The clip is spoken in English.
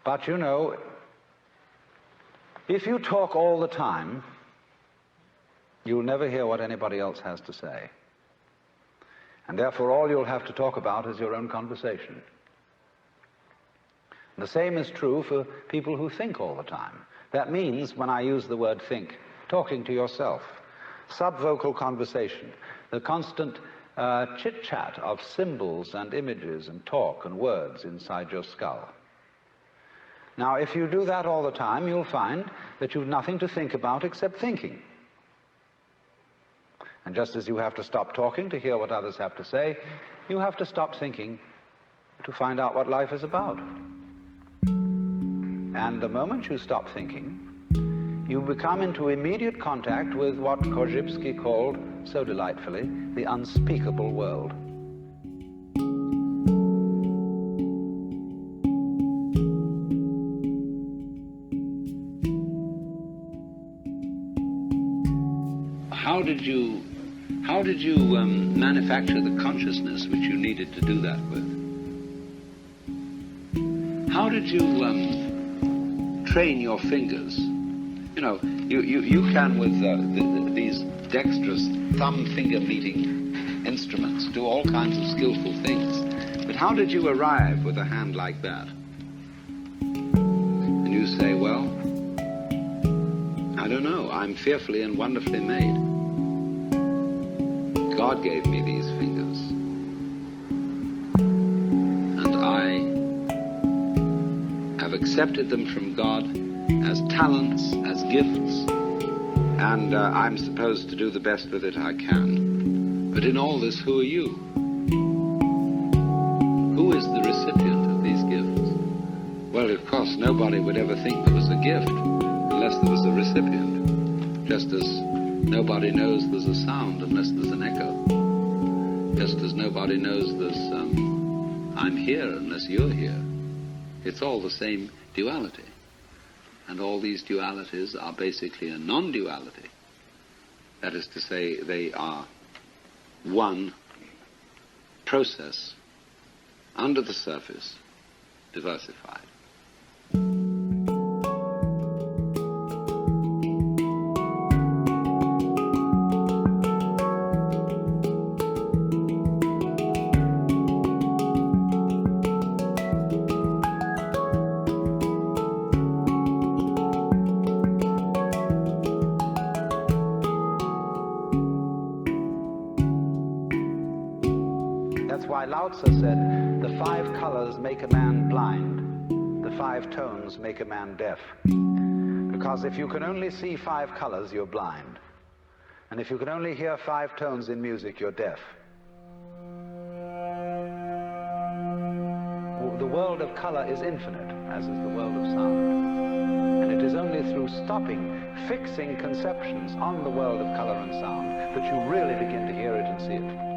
But you know, if you talk all the time, you'll never hear what anybody else has to say. And therefore all you'll have to talk about is your own conversation. The same is true for people who think all the time. That means, when I use the word think, talking to yourself, subvocal conversation, the constant chit-chat of symbols and images and talk and words inside your skull. Now, if you do that all the time, you'll find that you've nothing to think about except thinking. And just as you have to stop talking to hear what others have to say, you have to stop thinking to find out what life is about. And the moment you stop thinking, you become into immediate contact with what Korzybski called, so delightfully, the unspeakable world. How did you manufacture the consciousness which you needed to do that with? How did you train your fingers? You know, you can with these dexterous thumb-finger meeting instruments do all kinds of skillful things. But how did you arrive with a hand like that? And you say, well, I don't know, I'm fearfully and wonderfully made. God gave me these fingers. And I have accepted them from God as talents, as gifts, and I'm supposed to do the best with it I can. But in all this, who are you? Who is the recipient of these gifts? Well, of course, nobody would ever think there was a gift unless there was a recipient, just as nobody knows there's a sound unless there's an echo, just as nobody knows there's I'm here unless you're here. It's all the same duality. And all these dualities are basically a non-duality. That is to say, they are one process under the surface, diversified. Said, the 5 colors make a man blind, the 5 tones make a man deaf. Because if you can only see 5 colors, you're blind. And if you can only hear 5 tones in music, you're deaf. The world of color is infinite, as is the world of sound. And it is only through stopping, fixing conceptions on the world of color and sound that you really begin to hear it and see it.